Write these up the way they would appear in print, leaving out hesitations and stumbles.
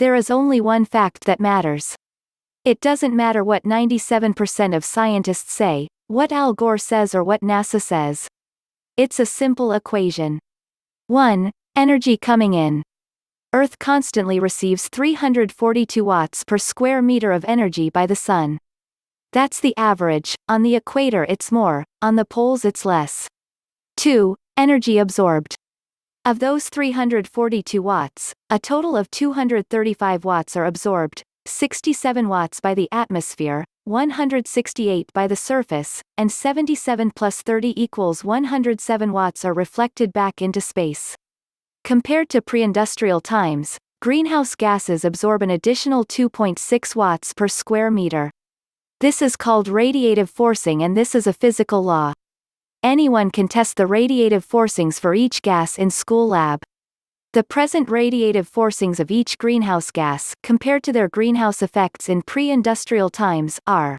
There is only one fact that matters. It doesn't matter what 97% of scientists say, what Al Gore says or what NASA says. It's a simple equation. 1. Energy coming in. Earth constantly receives 342 watts per square meter of energy by the sun. That's the average, on the equator it's more, on the poles it's less. 2. Energy absorbed. Of those 342 watts, a total of 235 watts are absorbed, 67 watts by the atmosphere, 168 by the surface, and 77 plus 30 equals 107 watts are reflected back into space. Compared to pre-industrial times, greenhouse gases absorb an additional 2.6 watts per square meter. This is called radiative forcing, and this is a physical law. Anyone can test the radiative forcings for each gas in school lab. The present radiative forcings of each greenhouse gas, compared to their greenhouse effects in pre-industrial times, are: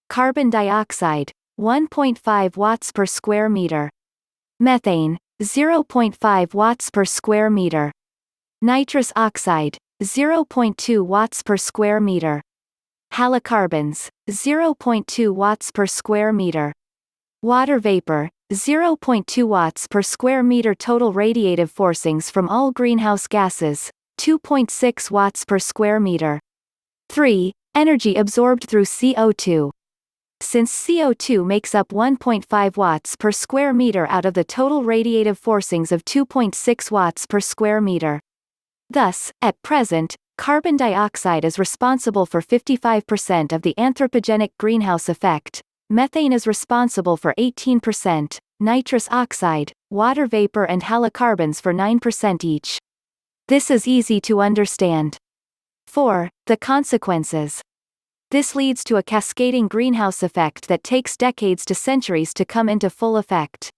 carbon dioxide, 1.5 watts per square meter. Methane, 0.5 watts per square meter. Nitrous oxide, 0.2 watts per square meter. Halocarbons, 0.2 watts per square meter. Water vapor, 0.2 watts per square meter. Total radiative forcings from all greenhouse gases, 2.6 watts per square meter. 3. Energy absorbed through CO2. Since CO2 makes up 1.5 watts per square meter out of the total radiative forcings of 2.6 watts per square meter. Thus, at present, carbon dioxide is responsible for 55% of the anthropogenic greenhouse effect. Methane is responsible for 18%, nitrous oxide, water vapor and halocarbons for 9% each. This is easy to understand. 4. The consequences. This leads to a cascading greenhouse effect that takes decades to centuries to come into full effect.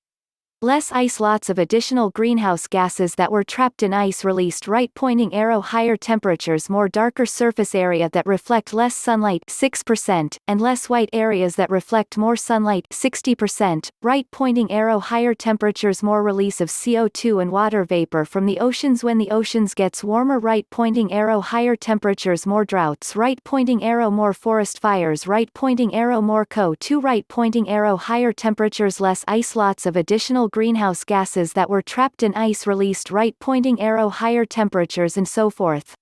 Less ice, lots of additional greenhouse gases that were trapped in ice released, right pointing arrow, higher temperatures, more darker surface area that reflect less sunlight 6%, and less white areas that reflect more sunlight 60%, right pointing arrow, higher temperatures, more release of CO2 and water vapor from the oceans when the oceans gets warmer, right pointing arrow, higher temperatures, more droughts, right pointing arrow, more forest fires, right pointing arrow, more CO2, right pointing arrow, higher temperatures, less ice, lots of additional greenhouse gases that were trapped in ice released, right pointing arrow, higher temperatures, and so forth.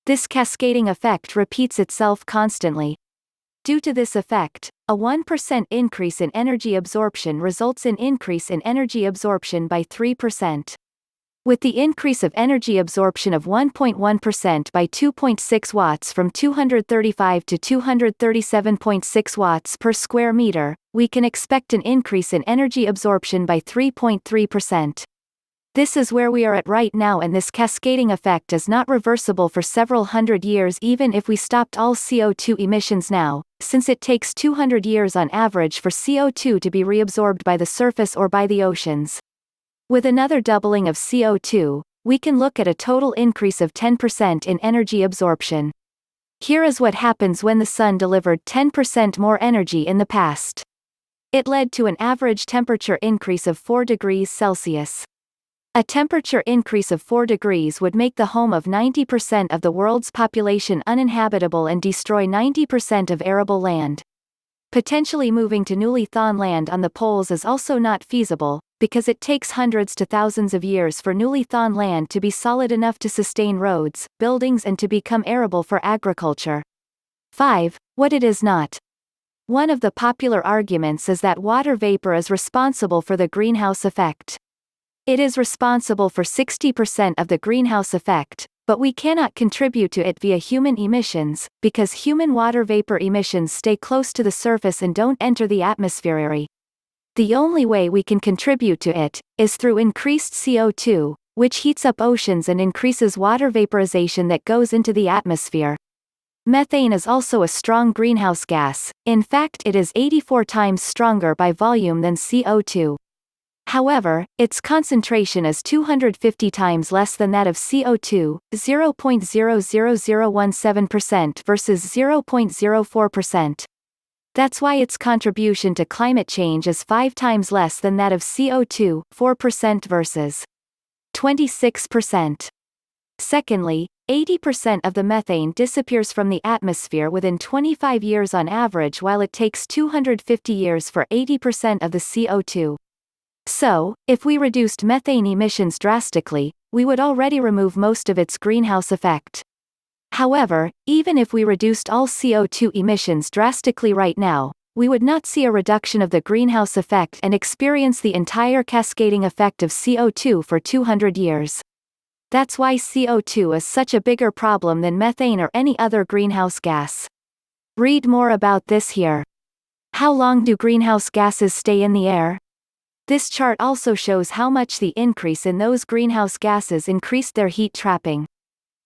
This cascading effect repeats itself constantly. Due to this effect, a 1% increase in energy absorption results in increase in energy absorption by 3%. With the increase of energy absorption of 1.1% by 2.6 watts from 235 to 237.6 watts per square meter, we can expect an increase in energy absorption by 3.3%. This is where we are at right now, and this cascading effect is not reversible for several hundred years even if we stopped all CO2 emissions now, since it takes 200 years on average for CO2 to be reabsorbed by the surface or by the oceans. With another doubling of CO2, we can look at a total increase of 10% in energy absorption. Here is what happens when the sun delivered 10% more energy in the past. It led to an average temperature increase of 4 degrees Celsius. A temperature increase of 4 degrees would make the home of 90% of the world's population uninhabitable and destroy 90% of arable land. Potentially moving to newly thawed land on the poles is also not feasible, because it takes hundreds to thousands of years for newly thawed land to be solid enough to sustain roads, buildings, and to become arable for agriculture. 5. What it is not. One of the popular arguments is that water vapor is responsible for the greenhouse effect. It is responsible for 60% of the greenhouse effect, but we cannot contribute to it via human emissions, because human water vapor emissions stay close to the surface and don't enter the atmosphere. The only way we can contribute to it is through increased CO2, which heats up oceans and increases water vaporization that goes into the atmosphere. Methane is also a strong greenhouse gas. In fact, it is 84 times stronger by volume than CO2. However, its concentration is 250 times less than that of CO2, 0.00017% versus 0.04%. That's why its contribution to climate change is 5 times less than that of CO2, 4% versus 26%. Secondly, 80% of the methane disappears from the atmosphere within 25 years on average, while it takes 250 years for 80% of the CO2. So, if we reduced methane emissions drastically, we would already remove most of its greenhouse effect. However, even if we reduced all CO2 emissions drastically right now, we would not see a reduction of the greenhouse effect and experience the entire cascading effect of CO2 for 200 years. That's why CO2 is such a bigger problem than methane or any other greenhouse gas. Read more about this here. How long do greenhouse gases stay in the air? This chart also shows how much the increase in those greenhouse gases increased their heat trapping.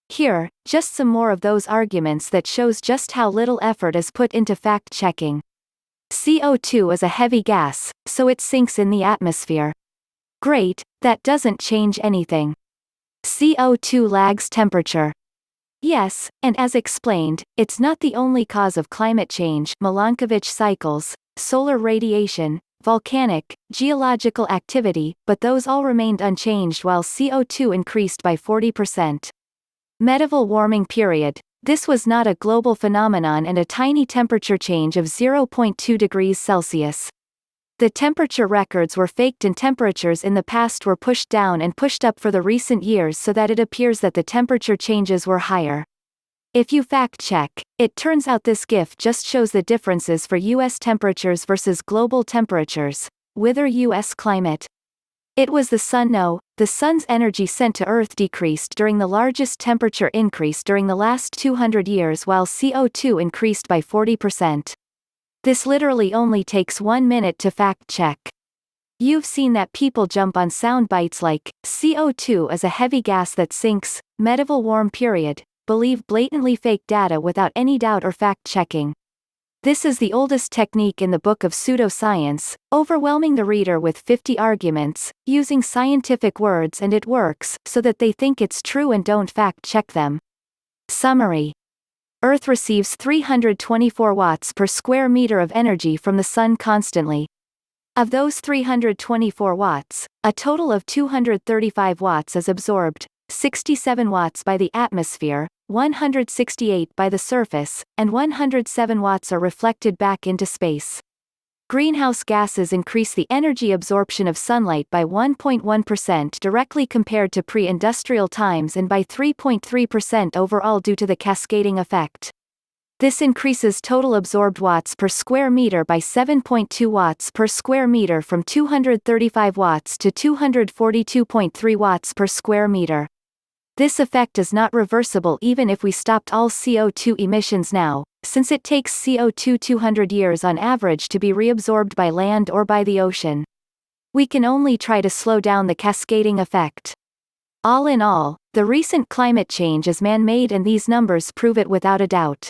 Here, just some more of those arguments that shows just how little effort is put into fact-checking. CO2 is a heavy gas, so it sinks in the atmosphere. Great, that doesn't change anything. CO2 lags temperature. Yes, and as explained, it's not the only cause of climate change. Milankovitch cycles, solar radiation, volcanic, geological activity, but those all remained unchanged while CO2 increased by 40%. Medieval warming period. This was not a global phenomenon and a tiny temperature change of 0.2 degrees Celsius. The temperature records were faked and temperatures in the past were pushed down and pushed up for the recent years so that it appears that the temperature changes were higher. If you fact-check, it turns out this GIF just shows the differences for US temperatures versus global temperatures. Wither US climate. It was the sun. No, the sun's energy sent to Earth decreased during the largest temperature increase during the last 200 years while CO2 increased by 40%. This literally only takes 1 minute to fact-check. You've seen that people jump on sound bites like, CO2 is a heavy gas that sinks, medieval warm period, believe blatantly fake data without any doubt or fact-checking. This is the oldest technique in the book of pseudoscience, overwhelming the reader with 50 arguments, using scientific words, and it works, so that they think it's true and don't fact-check them. Summary. Earth receives 324 watts per square meter of energy from the sun constantly. Of those 324 watts, a total of 235 watts is absorbed, 67 watts by the atmosphere, 168 by the surface, and 107 watts are reflected back into space. Greenhouse gases increase the energy absorption of sunlight by 1.1% directly compared to pre-industrial times and by 3.3% overall due to the cascading effect. This increases total absorbed watts per square meter by 7.2 watts per square meter from 235 watts to 242.3 watts per square meter. This effect is not reversible even if we stopped all CO2 emissions now, since it takes CO2 200 years on average to be reabsorbed by land or by the ocean. We can only try to slow down the cascading effect. All in all, the recent climate change is man-made and these numbers prove it without a doubt.